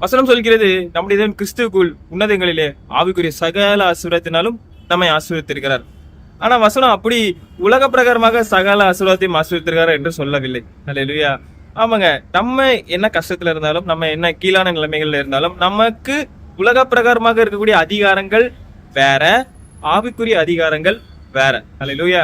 வசனம் சொல்கிறது நம்முடைய தேவன் கிறிஸ்துவுக்குள் உன்னதங்களிலே ஆவிக்குரிய சகல ஆசீர்வாதத்தினாலும் நம்மை ஆசீர்வதித்திருக்கிறார். ஆனா வசனம் அப்படி உலக பிரகாரமாக சகல ஆசீர்வாதத்தையும் ஆசீர்வதித்திருக்கிறார் என்று சொல்லவில்லை. அல்லேலூயா. ஆமாங்க, நம்ம என்ன கஷ்டத்துல இருந்தாலும், நம்ம என்ன கீழான நிலைமைகள்ல இருந்தாலும், நமக்கு உலக பிரகாரமாக இருக்கக்கூடிய அதிகாரங்கள் வேற, ஆவிக்குரிய அதிகாரங்கள் வேற. அல்லேலூயா.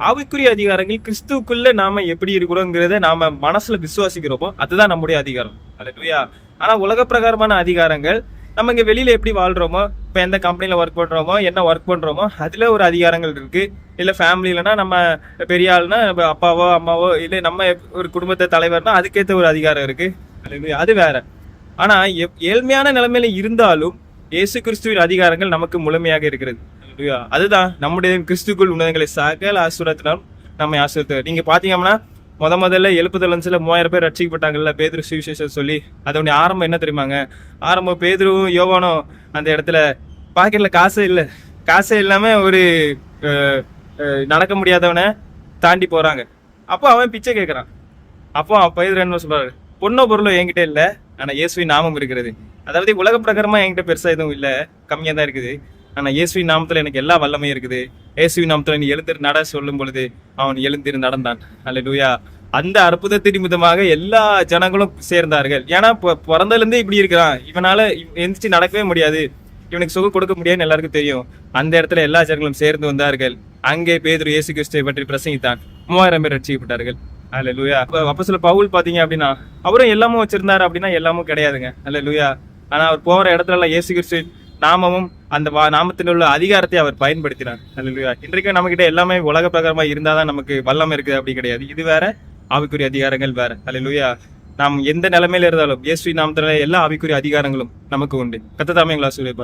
ஆவிக்குரிய அதிகாரங்கள் கிறிஸ்துவுக்குள்ள நாம எப்படி இருக்கிறோங்கிறத நாம மனசுல விசுவாசிக்கிறோமோ அதுதான் நம்முடைய அதிகாரம். அல்லேலூயா. ஆனா உலக பிரகாரமான அதிகாரங்கள் நம்ம இங்க வெளியில எப்படி வாழ்றோமோ, இப்ப எந்த கம்பெனில ஒர்க் பண்றோமோ, என்ன ஒர்க் பண்றோமோ அதுல ஒரு அதிகாரங்கள் இருக்கு. இல்ல ஃபேமிலிலனா நம்ம பெரிய ஆளுனா அப்பாவோ அம்மாவோ, இல்ல நம்ம ஒரு குடும்பத்தை தலைவர்னா அதுக்கேற்ற ஒரு அதிகாரம் இருக்கு. அது வேற. ஆனா ஏழ்மையான நிலைமையில இருந்தாலும் இயேசு கிறிஸ்துவின் அதிகாரங்கள் நமக்கு முழுமையாக இருக்கிறது. அதுதான் நம்முடைய கிறிஸ்துக்குள் உன்னதங்களை சகல ஆசீர்வாதத்தினாலும் நம்மை ஆசீர்வதித்தார். நீங்க பாத்தீங்கன்னா முதல்ல எழுப்புதல் 3000 பேர் ரட்சிக்கப்பட்டாங்கல்ல, பேதுரு சுவிசேஷம் சொல்லி. அதோடைய ஆரம்பம் என்ன தெரியுமாங்க? ஆரம்பம் பேதுருவும் யோவானும் அந்த இடத்துல பாக்கெட்ல காசே இல்லாம ஒரு நடக்க முடியாதவனை தாண்டி போறாங்க. அப்போ அவன் பிச்சை கேட்கறான். அப்போ பேதுரு என்ன சொல்றாரு? பொண்ணோ பொருளோ என்கிட்ட இல்ல, ஆனா இயேசுவின் நாமம் இருக்கிறது. அதாவது உலக பிரகாரமா என்கிட்ட பெருசா எதுவும் இல்ல, கம்மியா தான் இருக்குது. ஆனா இயேசுவின் நாமத்துல எனக்கு எல்லா வல்லமையும் இருக்குது. இயேசுவின் நாமத்துல நீ எழுந்திரு நட சொல்லும் பொழுது அவன் எழுந்திரு நடந்தான். அல்லேலூயா. அந்த அற்புதத்தின் நிமித்தமாக எல்லா ஜனங்களும் சேர்ந்தார்கள். ஏன்னா பிறந்ததுல இருந்தே இப்படி இருக்கிறான், இவனால எந்திரிச்சு நடக்கவே முடியாது, இவனுக்கு சுகம் கொடுக்க முடியாதுன்னு எல்லாருக்கும் தெரியும். அந்த இடத்துல எல்லா ஜனங்களும் சேர்ந்து வந்தார்கள். அங்கே பேதுரு இயேசு கிறிஸ்துவை பற்றி பிரசங்கித்தான். 3000 பேர் ரட்சிக்கப்பட்டார்கள். அல்லேலூயா. அப்போஸ்தலர் பவுல் பாத்தீங்க அப்படின்னா அவரும் எல்லாமும் வச்சிருந்தாரு அப்படின்னா எல்லாமும் கிடையாதுங்க. அல்லேலூயா. ஆனா அவர் போற இடத்துல எல்லாம் இயேசு கிறிஸ்து நாமமும் அந்த நாமத்தில் உள்ள அதிகாரத்தை அவர் பயன்படுத்தினார். அல்லேலூயா. இன்றைக்கு நம்ம கிட்ட எல்லாமே உலக பிரகாரமா இருந்தாதான் நமக்கு வல்லமை இருக்குது அப்படி கிடையாது. இது வேற, ஆவிக்குரிய அதிகாரங்கள் வேற. அல்லேலூயா. நாம் எந்த நிலைமையில இருந்தாலும் இயேசுவின் நாமத்துல எல்லா ஆவிக்குரிய அதிகாரங்களும் நமக்கு உண்டு. கர்த்தர் தாமே எங்களை ஆசீர்வதிப்பார்.